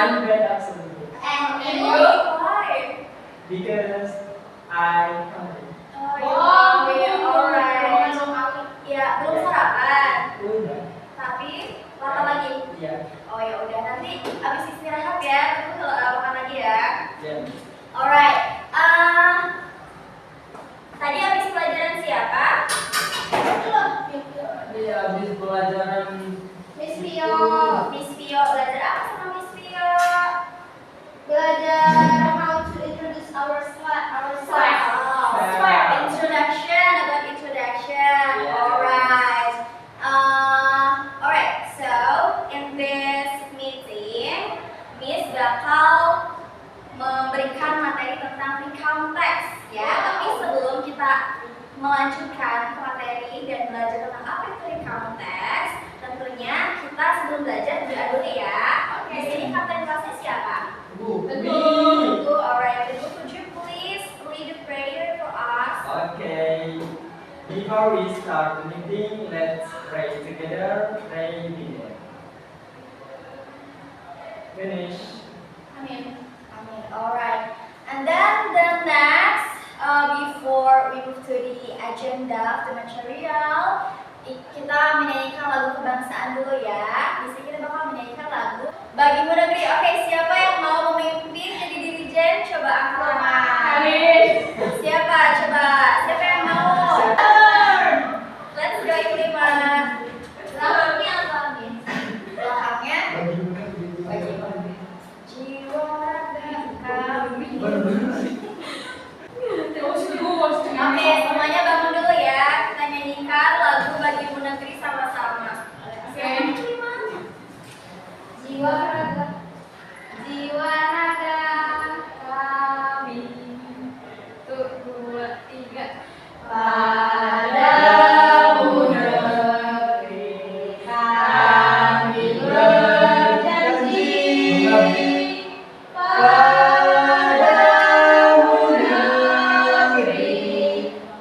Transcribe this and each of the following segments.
I'm bad absolutely. And you? Why? Because I hungry. Oh, yeah, alright. Ya, belum sarapan. Udah. Tapi lapar lagi. Iya. Oh ya udah, nanti abis istirahat ya, kamu makan lagi ya. Iya. Alright. Tadi abis pelajaran siapa? Iya, habis pelajaran Miss Vio. Miss Vio belajar apa sama Miss Vio? Belajar how to introduce our slide. Introduction, about introduction. Yeah. Alright. Alright. So in this meeting, Miss bakal memberikan materi tentang recount text ya. Tapi sebelum kita melanjutkan ke materi dan belajar tentang apa itu recount text, tentunya kita sebelum belajar berdoa dulu ya. Di sini kapten kelasnya siapa? Bu. Bu. Alright. Bu, could you please lead the prayer for us? Okay. Before we start the meeting, let's pray together. Pray begin. Finish. Amin. Amin. Alright. And then the next, before we move to the agenda of the material, kita menyanyikan lagu kebangsaan dulu ya. Di sini kita bakal menyanyikan lagu Bagimu Negeri. Oke, siapa yang mau memimpin jadi dirijen? Coba angkat tangan. Amin. Siapa? Coba. Siapa yang mau? Let's go, Iklima. Belakangnya apa, Min? Belakangnya jiwa raga kami. Oke, semuanya bangun dulu ya. Kita nyanyikan lagu Bagimu Negeri sama-sama. Siapa Iklima? Jiwa raga kami. Tuh, 2, 3. Padamu negeri kami berjanji. Padamu negeri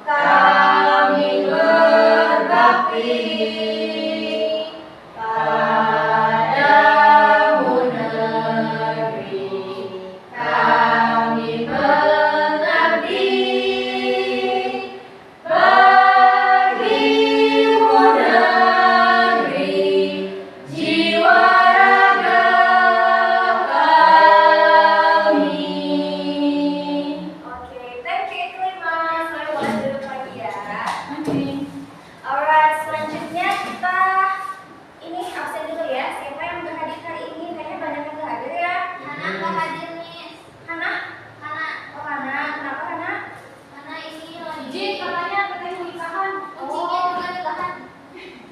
kami berbakti. Padamu negeri kami mengabdi. Bagimu negeri jiwa raga kami. Oke, thank you Iklima. Saya boleh duduk lagi ya. Alright, selanjutnya kita ini absen dulu ya. Siapa yang nggak hadir hari ini? Kayaknya banyak yang nggak hadir ya. Hana nggak hadir nih. Hana? Oh Hana. Kenapa Hana? Hana ini lagi. Jin katanya katanya nikahan. Ujinya juga nikahan.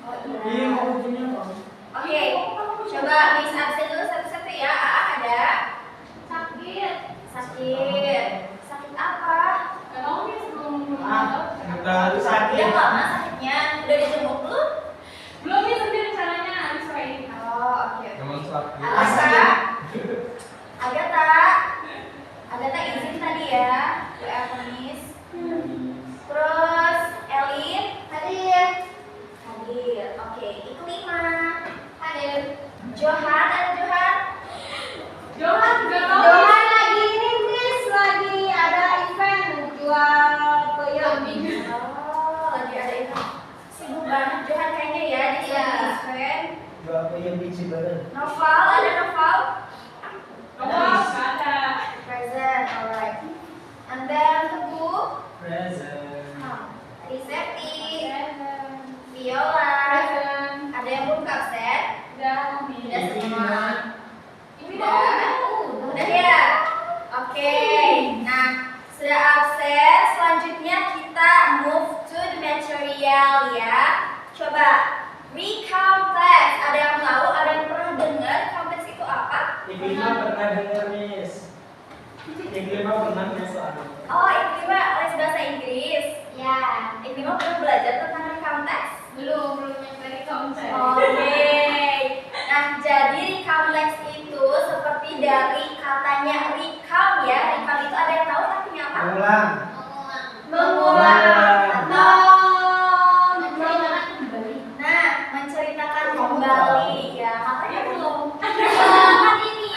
Oh Iya, iya. mau punya apa? Oke, coba Miss absen dulu satu-satu ya. Ada? Sakit. Sakit apa? Gak tahu Miss, Baru sakit. Udah lama sakitnya? Udah dijenguk belum? Belum nih, nanti rencananya habis sore ini. Oh, oke. Emang sakit. Agatha izin tadi ya, WA ke Miss. Terus Elin hadir. Oke, Iklima hadir. Johan ada Johan. Johan juga tahu. Johan lagi ini Miss, lagi ada event jual peyem. Oh, lagi ada event. Sibuk banget Johan kayaknya ya di event. Gak punya biji badan. Noval ada Noval. Nggak ada. Present, alright. And then Teguh, Present. Rizeti, Viola. Ada yang belum absen? Udah semua. Udah ya. Oke. Nah, sudah absen. Selanjutnya kita move to the material ya. Coba recount text. Ada yang tahu? Ada yang pernah dengar recount text itu apa? Iklima pernah dengar, Miss. Iklima pernah soalnya. Oh, Iklima les bahasa Inggris. Ya. Iklima pernah belajar tentang recount text? Belum yang dari konten. Oke. Nah, jadi recount text itu seperti dari katanya recount ya. Recount itu ada yang tahu artinya apa? Ulang. Mengulang atau Menceritakan kembali. menceritakan kembali ya. Makanya belum kan ini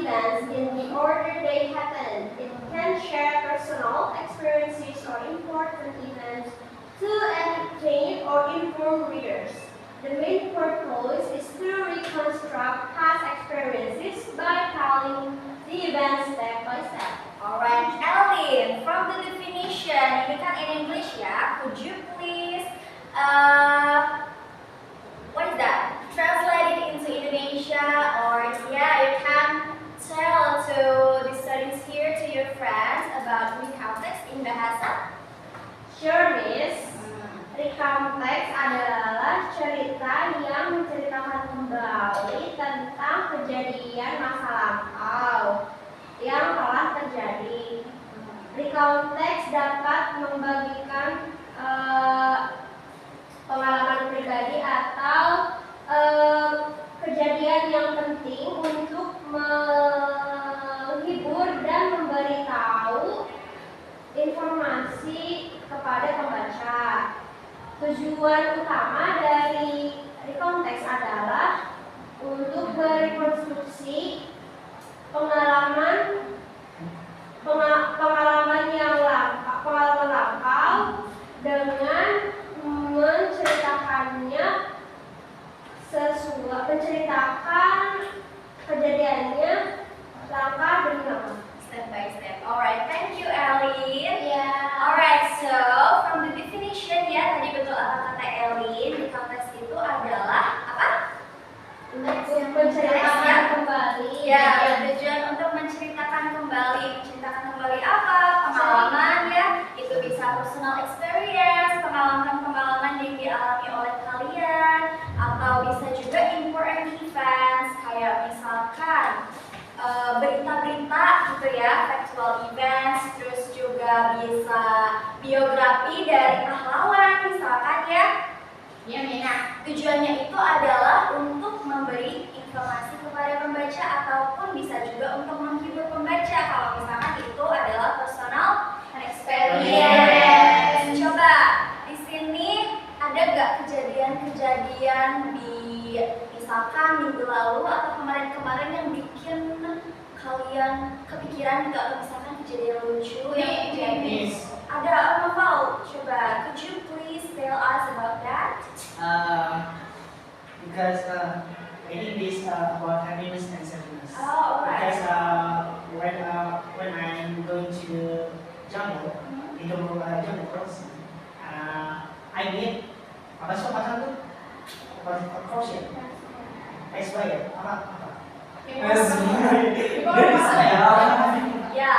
events in the order they happen. It can share personal experiences or important events to entertain or inform readers. The main purpose is to reconstruct past experiences by telling the events step by step. Alright, Ellen, from the definition, ini kan in English ya, could you please, what is that? Translate it into Indonesia, or yeah, you can tell to the students here, to your friends about recount text in bahasa. Sure, Miss. Recount text adalah cerita yang menceritakan kembali tentang kejadian masa lampau yang telah terjadi. Recount text dapat membagikan pengalaman pribadi atau kejadian yang penting untuk menghibur dan memberitahu informasi kepada pembaca. Tujuan utama dari recount text adalah untuk merekonstruksi pengalaman lampau dengan menceritakan kejadiannya langkah demi langkah. Step by step. Alright, thank you, Ellen. Yeah. Alright, so from the definition ya, tadi betul apa kata Ellen, recount text itu adalah apa? Menceritakan kembali. Ya, tujuan untuk menceritakan kembali apa? Pengalaman ya, itu bisa personal experience, pengalaman yang dialami oleh kalian, atau bisa juga important events, kayak misalkan berita-berita gitu ya, factual events, terus juga bisa biografi dari pahlawan misalkan ya. Iya, Miss. Nah, tujuannya itu adalah untuk memberi informasi kepada pembaca ataupun bisa juga untuk menghibur pembaca kalau misalkan itu adalah personal experience. Coba di sini ada gak kejadian-kejadian di misalkan minggu lalu atau kemarin-kemarin yang bikin kalian kepikiran gitu, atau misalkan kejadian lucu yang terjadi? Ada Novel, coba could you please tell us about that? Because I think this about happiness and sadness. Oh, alright. Because when I'm going to the jungle, in the jungle crossing, I meet apa sih pasangan tuh? Crossing. Explain apa? Ya,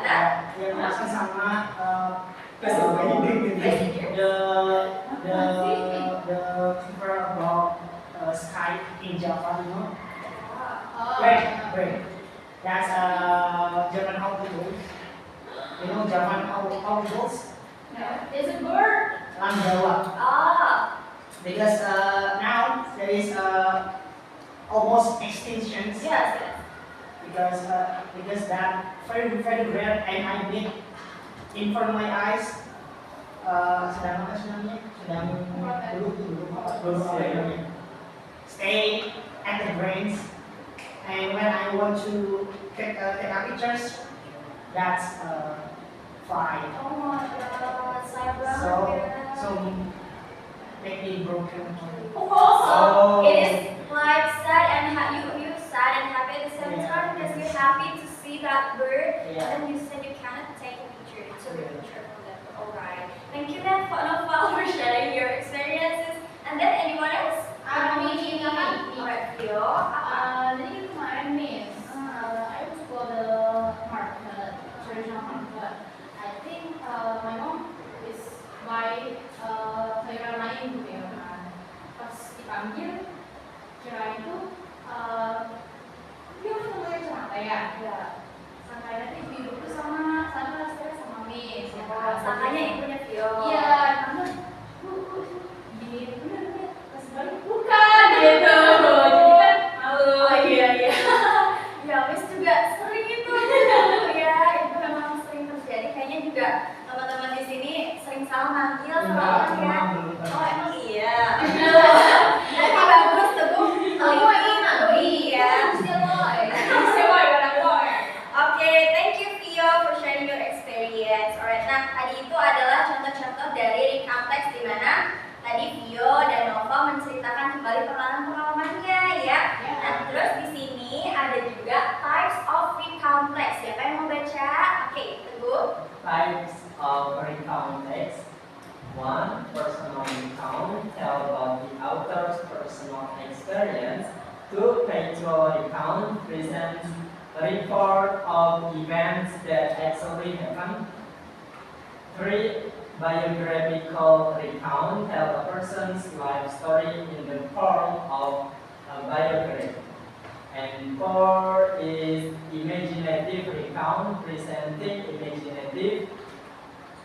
dan Yang pasang sama the cover about sky in Java, you know? Great. That's German how it goes. You know German how it goes? Is it bird? Jawa. Because now there is almost extinction. Yes. Because that very rare and I meet in front of my eyes. Sedang apa sebenarnya? Sedang dulu stay at the brains, and when I want to take pictures, that's fine. Oh my God, saya So make me broken. So it is like sad and you sad and happy at the same Yeah. time because you're happy to see that bird, Yeah. and then you said you cannot take a picture. Took a picture from that. Alright. Thank you then for Noval for sharing your experiences. And then anyone else? Me. Alright, Vio. Jadi kemarin, Miss, I was go the market, traditional market. I think my mom is buy sayuran lain gitu ya kan. Pas dipanggil, kira itu dia udah mulai cerita ya. Sampai nanti duduk tuh sama Miss. Ya kan? Sakanya ibunya Vio. Iya, karena gini bener pas balik bukan gitu. Jadi kan Oh iya. Ya, Miss juga sering itu. Ya, itu memang sering terjadi. Kayaknya juga teman-teman di sini sering salah manggil sama orang ya. Oh emang iya. Tapi bagus tuh, Kamu iya. si boy. presents a report of events that actually happened. 3. Biographical recount tell a person's life story in the form of a biography. And 4 is imaginative recount, presenting imaginative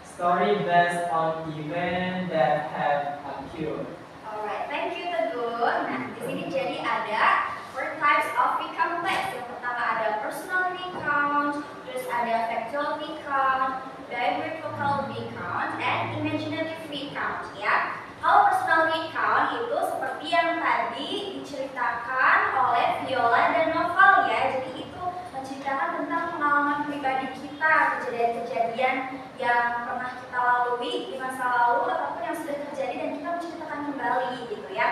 story based on events that have occurred. Alright, thank you Tegun. Nah, di sini jadi ada 4 types of recount text. Yang pertama ada personal recount, terus ada factual recount, biographical recount, and imaginative recount ya. Kalau personal recount itu seperti yang tadi diceritakan oleh Viola dan Noval ya. Jadi itu menceritakan tentang pengalaman pribadi kita, kejadian-kejadian yang pernah kita lalui di masa lalu ataupun yang sudah terjadi dan kita menceritakan kembali gitu ya.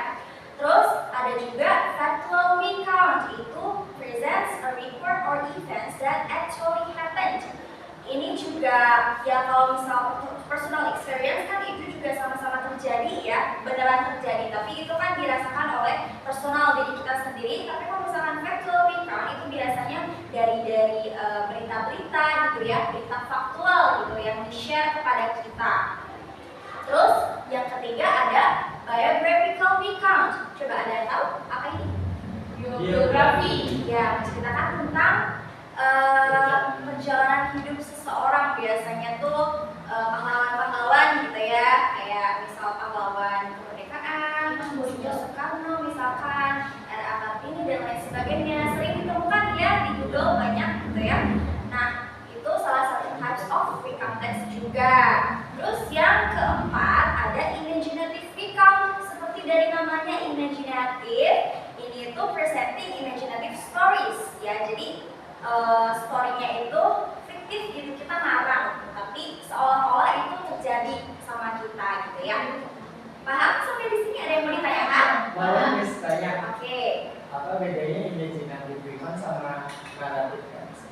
Terus ada juga factual recount, itu presents a report or events that actually happened. Ini juga ya kalau misal personal experience kan itu juga sama-sama terjadi ya, beneran terjadi, tapi itu kan dirasakan oleh personal diri kita sendiri. Tapi kalau misalkan factual recount itu biasanya dari berita-berita gitu ya, berita faktual gitu yang di-share kepada kita. Terus yang ketiga ada biographical recount. Coba ada yang tahu apa ini? Biografi. Ya, menceritakan tentang perjalanan hidup seseorang, biasanya tuh pahlawan-pahlawan gitu ya, kayak misal pahlawan kemerdekaan, Bung Soekarno misalkan, RA Kartini dan lain sebagainya, sering ditemukan ya di Google banyak gitu ya. Nah, itu salah satu types of recount text juga. Terus yang keempat ada imaginative recount, seperti dari namanya imaginative, ini tuh presenting imaginative stories ya. Jadi story-nya itu fiktif gitu, kita ngarang, tapi seolah-olah itu terjadi sama kita gitu ya. Paham sampai di sini? Ada yang mau ditanyakan? Boleh Miss tanya, Oke. apa bedanya imaginative recount sama narrative text?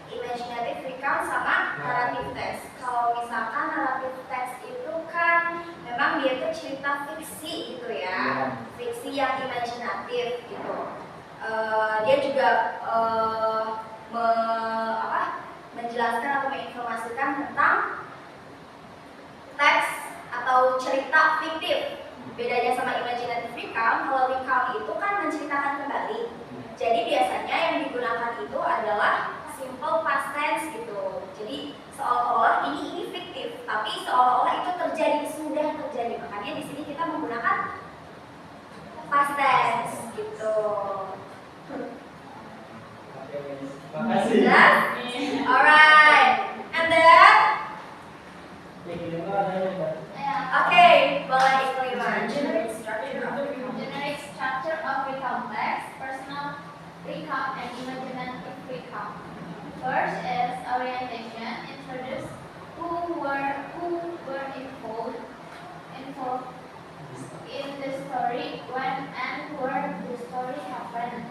Imaginative recount sama narrative text. Kalau misalkan narrative text itu kan memang dia tuh cerita fiksi gitu ya, fiksi yang imajinatif gitu. Dia juga menjelaskan atau menginformasikan tentang teks atau cerita fiktif. Bedanya sama imaginative recount, kalau recount itu kan menceritakan kembali. Jadi biasanya yang digunakan itu adalah simple past tense gitu. Jadi seolah-olah ini fiktif, tapi seolah-olah itu terjadi, sudah terjadi. Makanya di sini kita menggunakan past tense gitu. Oke Miss, makasih. Jelas? Alright. And then Yang kedua ada yang okay, boleh Iqliman. Generic structure of recount. Generic structure of recount text, personal recount, and imaginative recount. First is orientation, introduce who were involved in the story, when and where the story happened.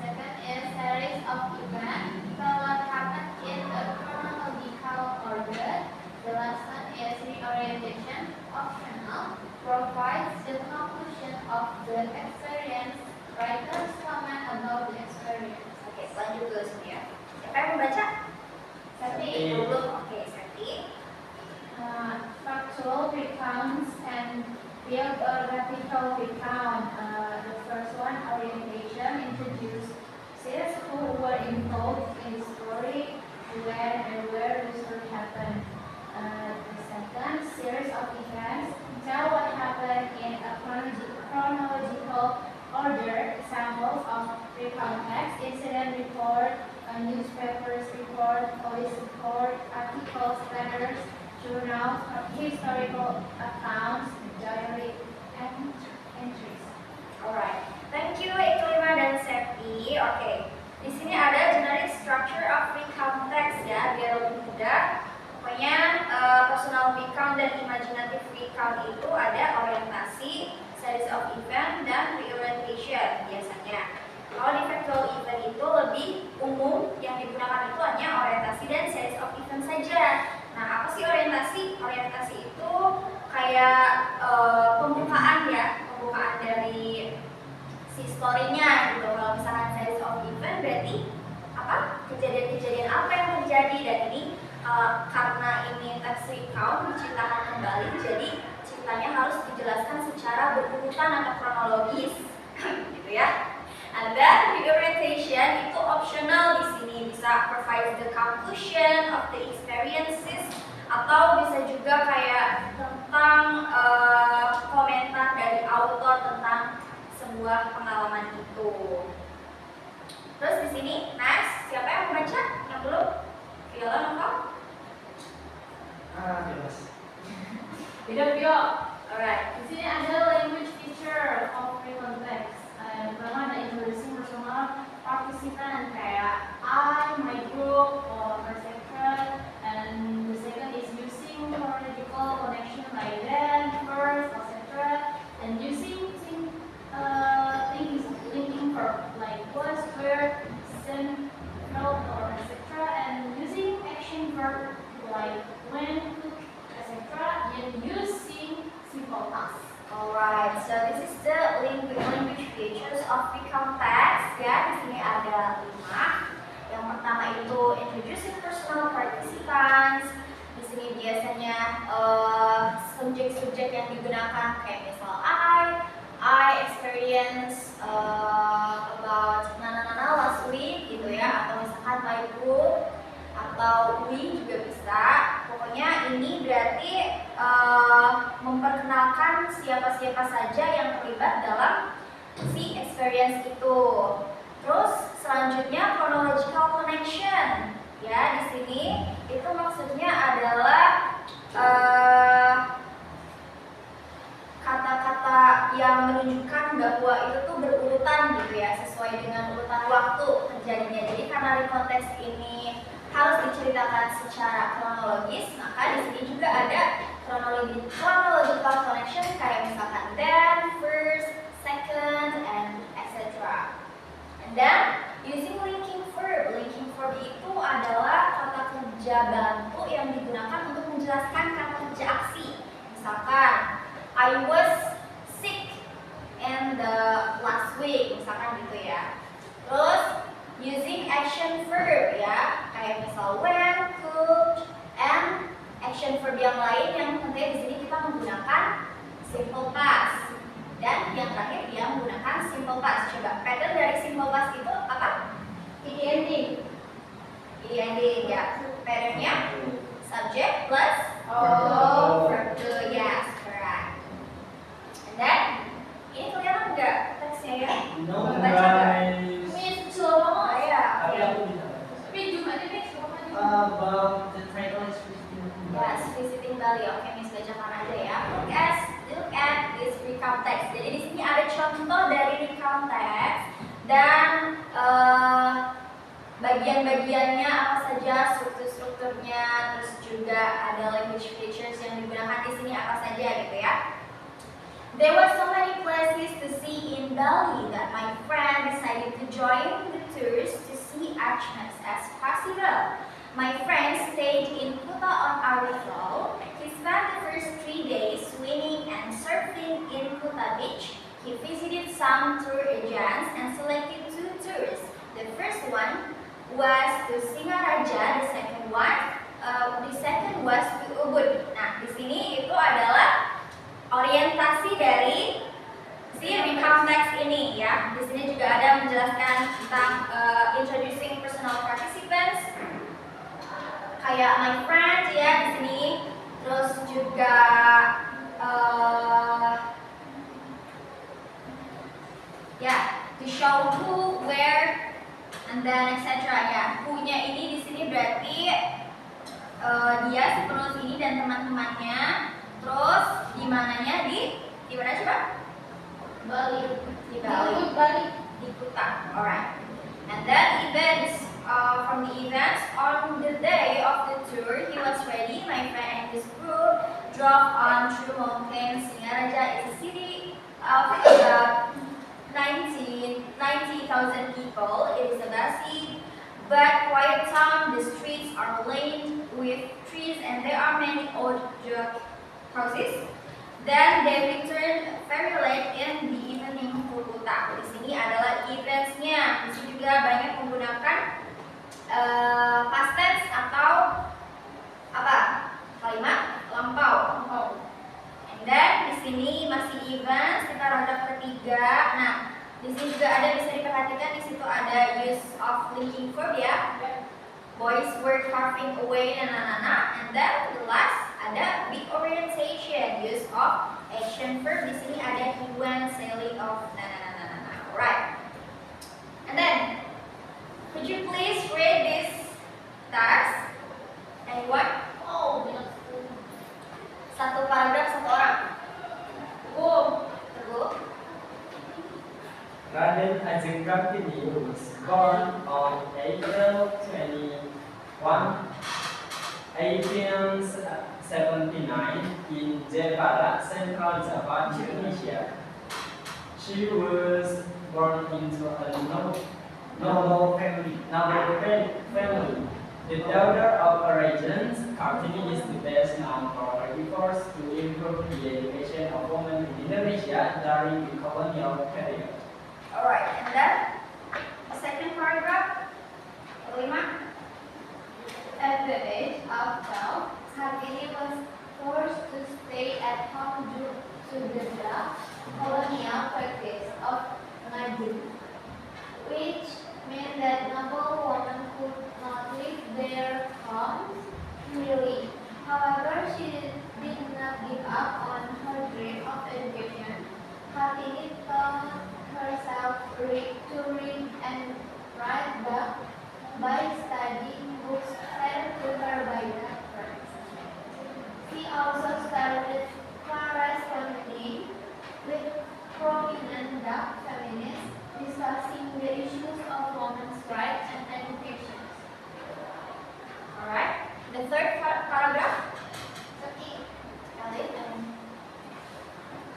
Second is series of events, tell what happened in a chronological order. The last one is reorientation, optional, provides the conclusion of the experience. Writers comment about the experience. Oke, lanjut dulu sini ya. Siapa yang membaca? Tapi Dulu. Oke, Seti. factual recounts and biographical recount. The first one, orientation, introduces who were involved in the story, when and where the story happened. The second, series of events, tell what happened in a chronological order. Examples of recount text, incident report, newspapers report, police report, articles, letters, journals, historical accounts, diary entries. Alright. Thank you Iqliman dan Septi. Oke. Di sini ada generic structure of recount text ya, biar lebih mudah. Pokoknya personal recount dan imaginative recount itu ada orientasi, series of event, dan reorientation biasanya. Kalau di factual event itu lebih umum, yang digunakan itu hanya orientasi dan series of event saja. Nah, apa sih orientasi? Orientasi itu kayak pembukaan ya, pembukaan dari si story-nya gitu. Kalau misalkan series of event berarti apa? Kejadian-kejadian apa yang terjadi, dan ini karena ini text recount diceritakan kembali, jadi ceritanya harus dijelaskan secara berurutan atau kronologis, gitu ya. And then reorientation itu optional di sini, bisa provide the conclusion of the experiences, atau bisa juga kayak tentang komentar dari autor tentang sebuah pengalaman itu. Terus di sini next, siapa yang mau baca? Yang belum? Viola, engkau? Jelas. Tidak Vio. Alright. Di sini ada language feature of free context. Pertama ada introducing personal participant kayak I, my group, or etc. And the second is using chronological connection like then, first, etc. And using linking verb like was, where, sent, felt, or etc. And using action verb like when, cook, etc. And using simple past. Alright, so this is the language features of the context. Ya, di sini ada 5. Yang pertama itu introducing personal participants. Di sini biasanya subjek-subjek yang digunakan kayak misal I experience about nana last week gitu ya, atau misalkan my group, atau we juga bisa. Pokoknya ini berarti memperkenalkan siapa-siapa saja yang terlibat dalam si experience itu. Terus selanjutnya chronological connection. Ya, di sini itu maksudnya adalah kata-kata yang menunjukkan bahwa itu tuh berurutan gitu ya, sesuai dengan urutan waktu terjadinya. Jadi karena di konteks ini harus diceritakan secara kronologis, maka di sini juga ada chronological connection kayak misalkan then, first, second, and etc. And then using linking verb. Linking verb itu adalah kata kerja bantu yang digunakan untuk menjelaskan kata kerja aksi. Misalkan I was sick in the last week, misalkan gitu ya. Terus using action verb ya, kayak misal when, could, and action verb yang lain yang tentunya di sini kita menggunakan simple past. Dan yang terakhir dia menggunakan simple past. Coba pattern dari simple past itu apa? Ending. Ya. Patternnya subject plus verb to, yes, correct. And then ini kelihatan nggak teksnya ya? No Baca nggak? guys. Miss slow Oh banget. ya, Tapi oke. aku bisa. Tapi zoom aja deh, slow aja. About the title is Yes, visiting Bali. Oke, Miss bacakan aja ya. Look at this recount text. Jadi di sini ada contoh dari recount text dan bagian-bagiannya apa saja, struktur-strukturnya, terus juga ada language features yang digunakan di sini apa saja gitu ya. There were so many places to see in Bali that my friend decided to join the tours to see as much as possible. My friend stayed in Kuta on Arifal. He spent the first 3 days swimming and surfing in Kuta Beach. He visited some tour agents and selected 2 tours. The first one was to Singaraja, the second was to Ubud. Nah, di sini itu adalah orientasi dari si recount text ini ya. Di sini juga ada menjelaskan tentang introducing personal participants, kayak my friend ya di sini. Terus juga ya, to show who, where, and then etc. Ya, who-nya ini di sini berarti dia si penulis ini dan teman-temannya. Terus di mananya di mana coba? Bali. Di Bali. Bali. Di Kuta. Alright. And then events. From the events on the day of the tour, he was ready. My friend and his group drove on through mountains. Singaraja is a city of about 90,000 people. It is a busy but quiet town. The streets are lined with trees and there are many old log houses. Then they returned very late in the evening to Kuta. Di sini adalah eventsnya. Di sini juga banyak menggunakan past tense atau apa? Kalimat lampau. And then di sini masih events di paragraf ketiga. Nah, di sini juga ada, bisa diperhatikan di situ ada use of linking verb ya. Boys were carving away and then the last ada big orientation, use of action verb. Di sini ada he went sailing off. Alright. And then could you please read this text? Anyone? Oh, banyak. Satu paragraf satu orang. Teguh. Raden Ajeng Kartini was born on April 21, 1879 in Jepara, Central Java, Indonesia. She was born into a noble family. The daughter of a regent, Kartini is the best known for her efforts to improve the education of women in Indonesia during the colonial period. Alright, and then the second paragraph. Kelima. At the age of 12, Kartini was forced to stay at home due to the colonial practice of ngajin, which meant that noble women could not leave their homes freely. However, she did not give up on her dream of education. Kartini taught herself to read and write by studying books sent to her by her friends. She also started corresponding with prominent dark feminists discussing the issues of women's rights and education. Alright. The third paragraph.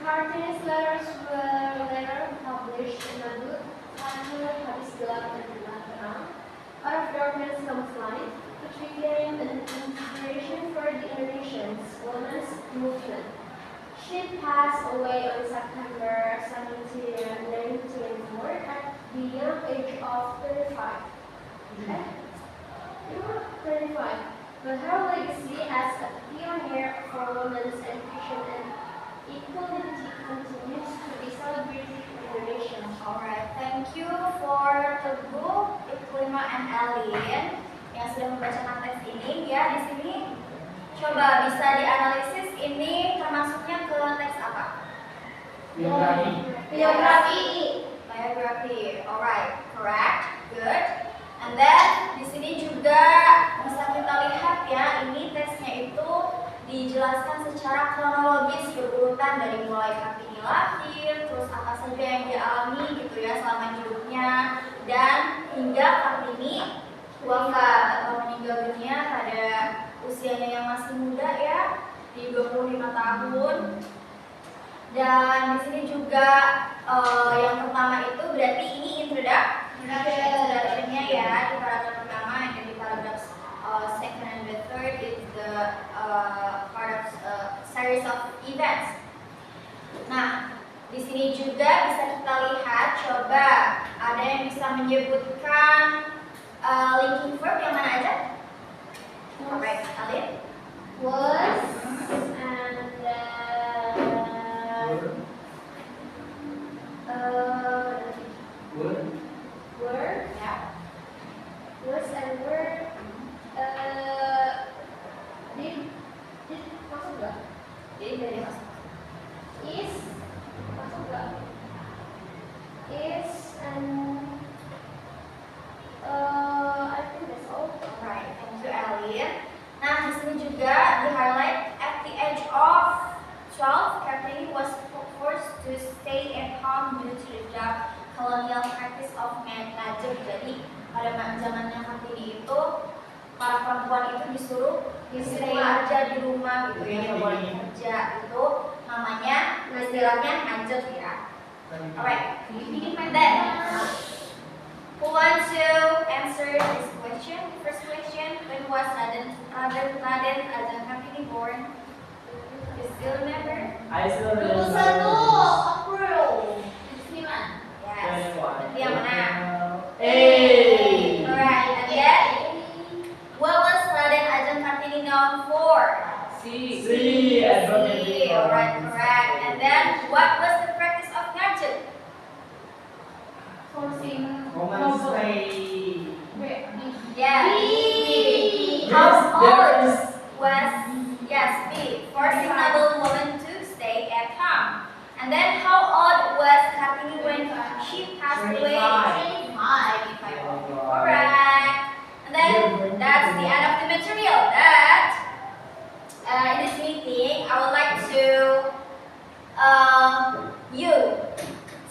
Kartini's letters were later published in a book titled Hadis Gelap dan Terang, Out of Darkness Comes Light, which became an inspiration for the Indonesian women's movement. She passed away on September 17, 1924 at the young age of 35. But her legacy as a pioneer for women's education and equality continues to be celebrated in Indonesia. Alright, thank you for Teguh, Iklima, and Alin yang sudah membacakan teks ini. Ya, di sini coba bisa dianalisis ini termasuknya ke teks apa? Biografi. Biography. Alright, correct, good. And then di sini juga bisa kita lihat ya, ini teksnya itu dijelaskan secara kronologis berurutan dari mulai Kartini lahir, terus apa saja yang dialami gitu ya selama hidupnya, dan hingga Kartini wafat atau meninggal dunia pada usianya yang masih muda ya, di 25 tahun. Dan di sini juga yang pertama itu berarti ini introduction-nya ya di paragraf pertama, dan di paragraf second and the third is the part of series of events. Nah, di sini juga bisa kita lihat, coba ada yang bisa menyebutkan linking verb yang mana aja? Alright, Alin. Was and were, Ya. was and were, did masuk gak? Jadi dari masuk. Is masuk gak? Is and I think that's all. Alright, thank you Alin. Nah, di sini juga di highlight at the age of 12, Kartini was forced to stay at home due to the colonial practice of ngajak. Jadi pada zamannya Kartini itu para perempuan itu disuruh stay aja di rumah gitu ya, nggak boleh kerja. Itu namanya istilahnya ngajak ya. Alright, then who wants to answer this question? First question, when was Raden Ajeng Kartini born? You still remember? I still 21 remember. April 9. Yes. Berarti yang mana? Eh, Yes. B. How There old is was, yes, B, forcing noble woman to stay at home. And then how old was Kartini when she passed away? 25. Alright. And then that's the end of the material. That in this meeting, I would like to you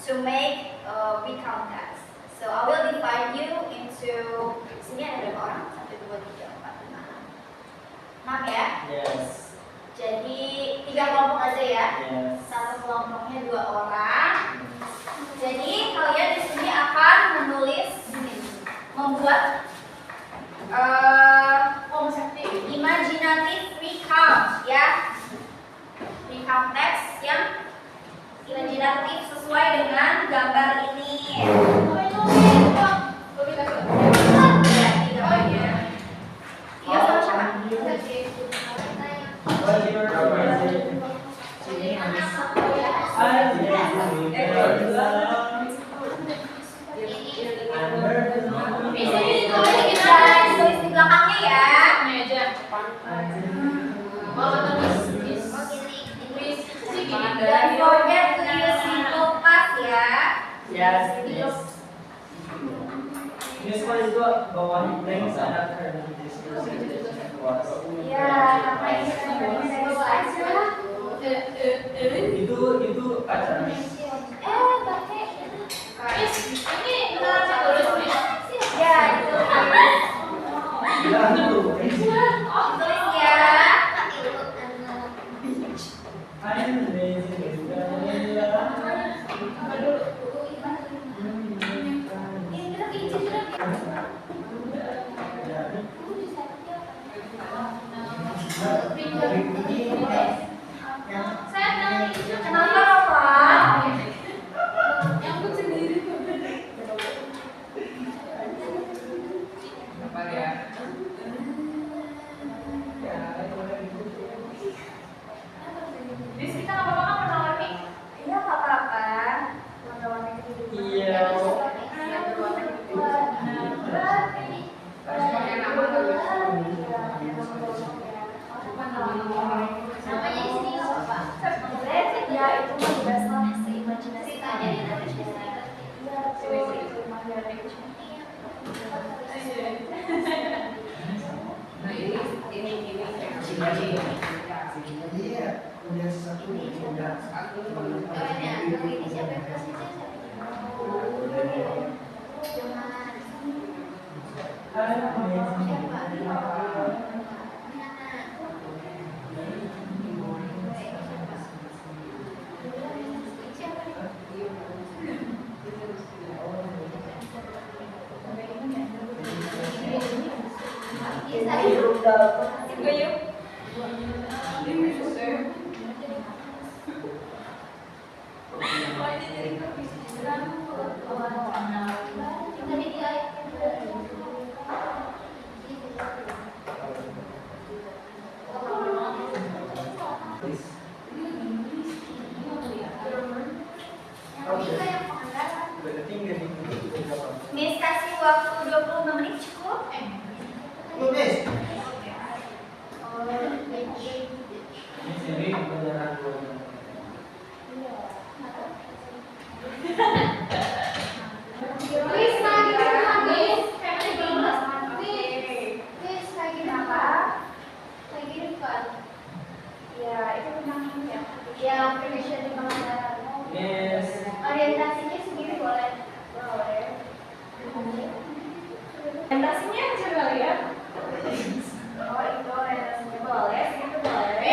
to make recount text. So I will divide you into sini ada berapa orang? 1, 2, 3, 4, 5, 6 ya. yes. Jadi 3 kelompok aja ya. Yes. Satu kelompoknya 2 orang. Jadi kalian di sini akan membuat imaginative recount ya. Recount text yang imajinatif sesuai dengan gambar ini. Iya sama siapa? What's your favorite? Tulis di belakangnya ya. Don't forget to use simple past ya. Yes, yes. Miss Kwan itu bawahi blank sana karena this presentation was. Ya, ngapain kita bawa aja? Itu pacar Miss. Pakai. Ini beneran saya tulis. Ya, itu. Bilang dulu. Tulis ya. I'm amazing. Kenapa Pak? Nyambut sendiri. Dis, kita nggak apa-apa kan warna-warni? Iya nggak apa-apa. Warna-warna itu. Iya. Namanya di sini apa? Ya itu mah bebas lah seimajinasi. Ceritanya di dalam Iya betul itu imajinasi. Udah satu udah. ini siapa yang kasih Miss kasih waktu 25 menit cukup? Tulis. Miss ini beneran Please, lagi habis. Family belum Miss kayak gini apa? Lagi depan. Ya itu memang ya. Ya, permission di pengandaran. Miss. Orientasinya sendiri boleh. Orientasinya aja kali ya. Oh itu orientasinya boleh, segitu boleh.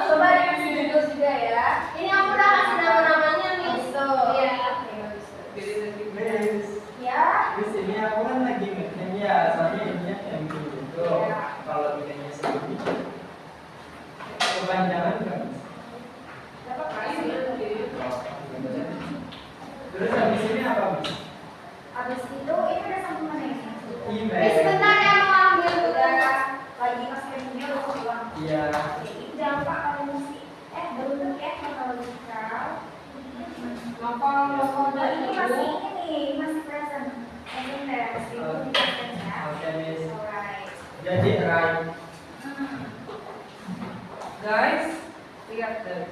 Coba dikasih judul juga ya. Ini aku udah kasih nama-namanya, Miss. Iya. Miss. Ya. Miss ini aku kan lagi ngetem ya, soalnya ininya yang gitu. Iya. Kalau bikinnya sedikit. Kepanjangan nggak Miss? Dapat kasih. Terus habis ini apa Miss? Abis itu ini udah sambungan ini. Email. Sebentar ya, mau ambil dulu. Udah lagi pas kerjanya udah pulang. Iya. Jangan lupa kalian mesti belum ya kronologikal. Ngapal, Ini masih ini masih present. And then there Get it right. Guys, lihat deh.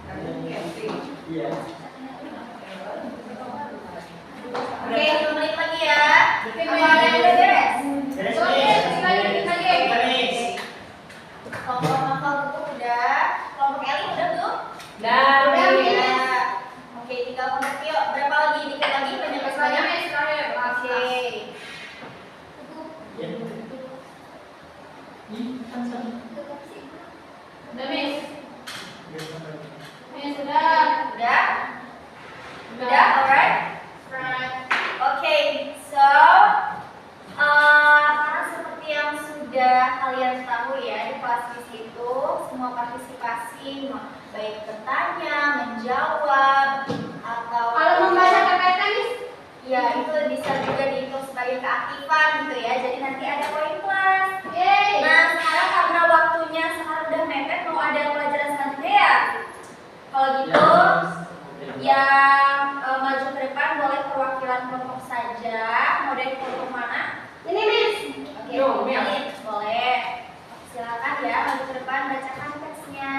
Camping. Iya. Oke, 2 menit lagi ya. Apa ada yang udah beres? Beres, Oh, iya, dikit lagi. Kelompok hafal buku udah. Kelompok Eli udah belum? Dan Udah. Oke, tinggal kontak yuk. Berapa lagi? Dikit lagi, banyak Soalnya banyak. Miss terakhir. Oke. Ya. Ih, kan sama. Udah Miss. Ya, sama. Miss udah. Udah? Udah, alright. Right. Oke, so karena seperti yang sudah kalian tahu ya, di kelas FISIK itu semua partisipasi baik bertanya, menjawab, atau Kalau membaca PPT Miss. ya itu bisa juga dihitung sebagai keaktifan gitu ya. Jadi nanti ada poin plus. Yeay. Nah sekarang karena waktunya sekarang udah mepet, mau ada pelajaran selanjutnya ya? Kalau gitu, yang maju ke depan boleh perwakilan kelompok saja. Mau dari kelompok mana? Ini Miss. Oke, Yo, Mia. Elin, boleh. Silakan ya, maju ke depan bacakan teksnya.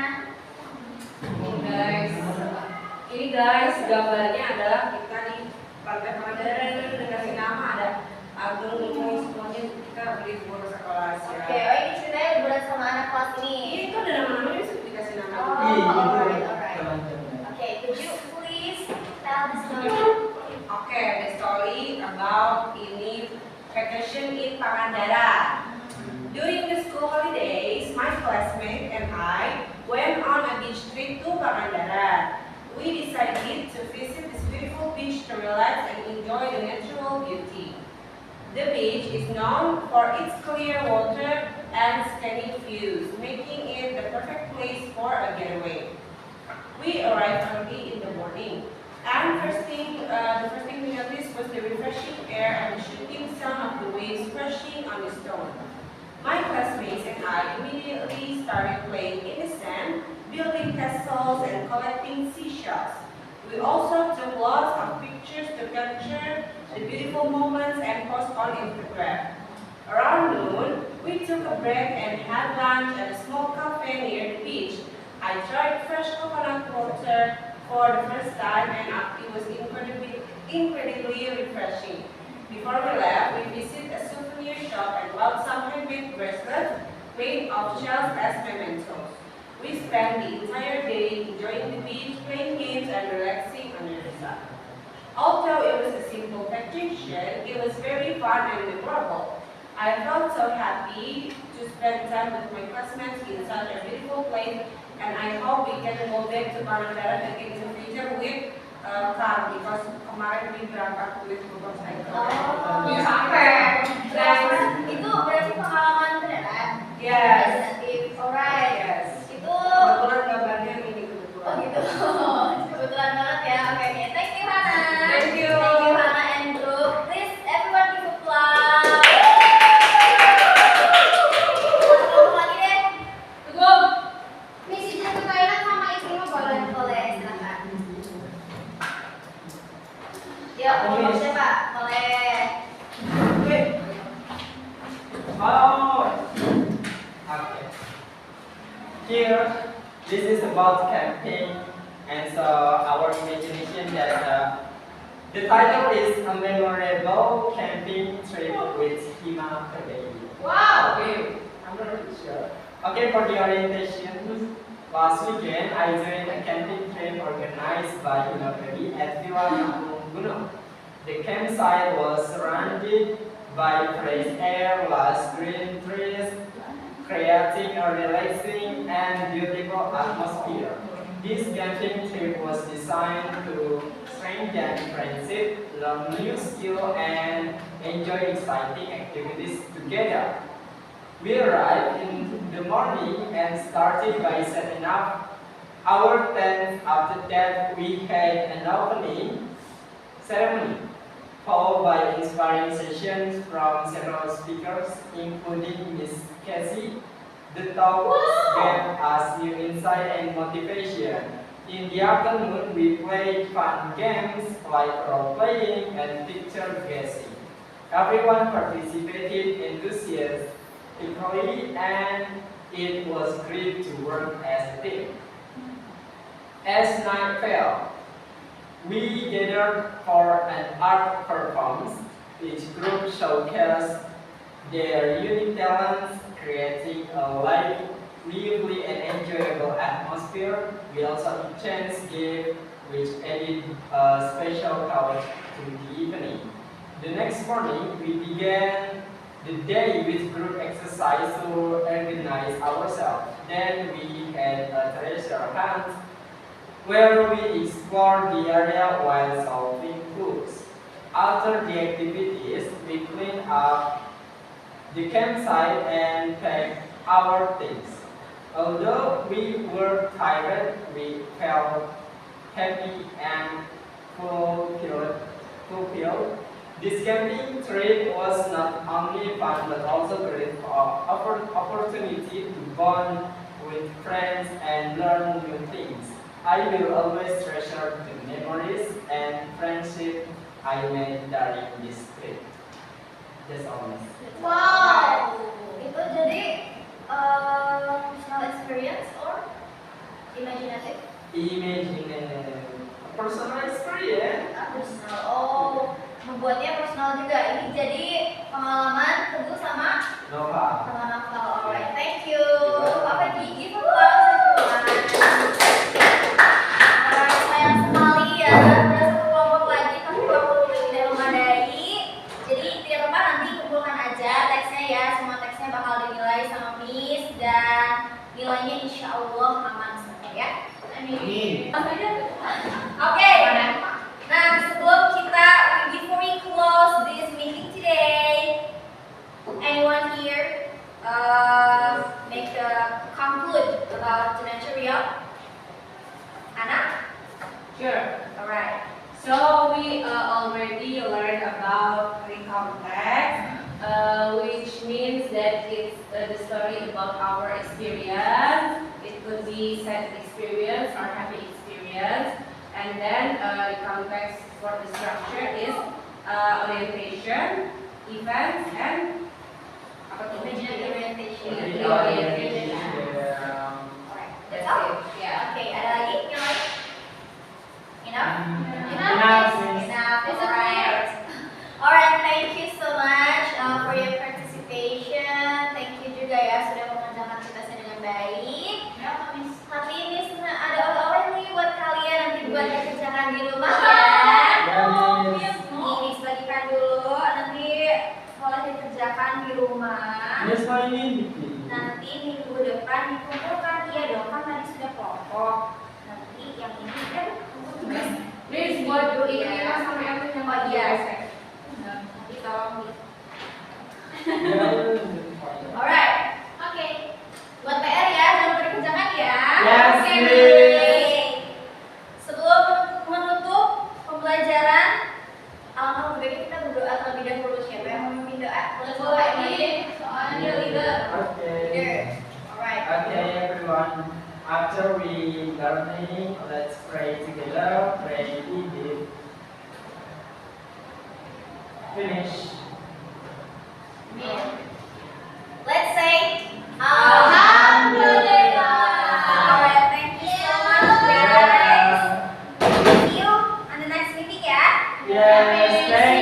Ini guys, gambarnya adalah kita di Pantai Pangandaran dikasih nama ada Agung ini semuanya kita beli buku sekolah Oke, siap. oh ini ceritanya liburan sama anak kelas ini. Itu ada nama-namanya bisa dikasih nama. Oh, Ih, gitu. alright, alright. Teman-teman. Okay, could you please tell the story? Okay, the story about ini vacation in Pangandaran. During the school holidays, my classmate and I went on a beach trip to Pangandaran. We decided to visit this beautiful beach to relax and enjoy the natural beauty. The beach is known for its clear water and stunning views, making it the perfect place for a getaway. We arrived early in the morning, and the first thing we noticed was the refreshing air and the shooting sound of the waves crashing on the stone. My classmates and I immediately started playing in the sand, building castles and collecting seashells. We also took lots of pictures to capture the beautiful moments and post on Instagram. Around noon, we took a break and had lunch at a small cafe near the beach. I tried fresh coconut water for the first time and it was incredibly refreshing. Before we left, we visited a souvenir shop and bought some handmade bracelets made of shells as mementos. We spent the entire day enjoying the beach, playing games and relaxing under the sun. Although it was a simple vacation, it was very fun and memorable. I felt so happy to spend time with my classmates in such a beautiful place, and I hope we can go back to Pangandaran again in the future with car, because kemarin we berangkat with motorcycle. Oh, Iya. sampai. Dan Itu berarti pengalaman beneran? Yes. Alright. Yes. Itu Kebetulan gambarnya ini kebetulan. oh gitu. Kebetulan banget ya. Oke, oke. Thank you Hana. Thank you. Thank you Hana and group. Please everyone give applause. Satu lagi deh. Cukup. Miss izin ke toilet sama istri mau boleh. Boleh, silakan. Yuk, mau siapa? Boleh. Oh. Okay. Here, this is about camping, and so our imagination that the title is a memorable camping trip with Hima Kadehi. Wow. Okay, I'm not really sure. Okay, for the orientation, last weekend I joined a camping trip organized by Hima Kadehi at Villa Kampung Gunung. The campsite was surrounded by fresh air, lush green trees, creating a relaxing and beautiful atmosphere. This camping trip was designed to strengthen friendship, learn new skills, and enjoy exciting activities together. We arrived in the morning and started by setting up our tent. After that, we had an opening ceremony, followed by inspiring sessions from several speakers, including Miss Cassie. The talks gave us new insight and motivation. In the afternoon, we played fun games like role-playing and picture guessing. Everyone participated enthusiastically and it was great to work as a team. As night fell, we gathered for an art performance. Each group showcased their unique talents, creating a lively and enjoyable atmosphere. We also exchanged gifts, which added a special touch to the evening. The next morning, we began the day with group exercise to organize ourselves. Then we had a treasure hunt where we explored the area while solving clues. After the activities, we cleaned up the campsite and packed our things. Although we were tired, we felt happy and fulfilled. This camping trip was not only fun but also great opportunity to bond with friends and learn new things. I will always treasure the memories and friendship I made during this trip. That's all, Miss. Wow, itu jadi personal experience or imaginative? Personal experience. Personal. Oh, membuatnya personal juga. Ini jadi pengalaman Teguh sama Nova. Novel. Alright, thank you. Apa gigi Alright, sayang sekali ya. Ada satu kelompok lagi tapi waktu tidak memadai. Jadi tidak apa nanti kumpulkan aja teksnya ya. Semua teksnya bakal dinilai sama Miss dan nilainya insya Allah aman semua ya. Amin. Oke. Nah, sebelum before we close this meeting today, anyone here make a conclude about Dementia Rio? Anna? Sure. Alright. So we already learned about recount text, which means that it's the story about our experience. It could be sad experience or happy experience. And then recount text for the structure is orientation, events, and Imaginative orientation. orientation. Alright. That's That's all? it. Yeah. Okay, ada lagi? Yang lain? Enough? Enough, Miss. Enough. Alright. Alright, thank you so much for your participation. Thank you juga ya sudah mengerjakan tugasnya dengan baik. Tapi Miss ada oleh-oleh nih buat kalian nanti buat kerjakan di rumah ya. Nih Miss bagikan dulu nanti boleh dikerjakan di rumah. Yes, my name. Nanti minggu depan dikumpulkan iya dong kan tadi sudah kelompok. Nanti yang ini kan tugas. Please buat dulu ini Iya. sama yang punya Oh iya. biasa. Nanti tolong Miss. Alright. Oke. Buat PR ya, jangan lupa dikerjakan ya. Yes, Oke. Miss. Sebelum menutup pembelajaran, alangkah lebih baiknya kita berdoa terlebih dahulu. Siapa yang mau memimpin doa? Boleh ini. Soalnya dia leader. Okay. Leader. Alright. Okay, everyone. After we learning, let's pray together. Pray deep. Finish. Let's say Alhamdulillah. Alright, thank you so much guys. See you on the next meeting ya. Yes, thank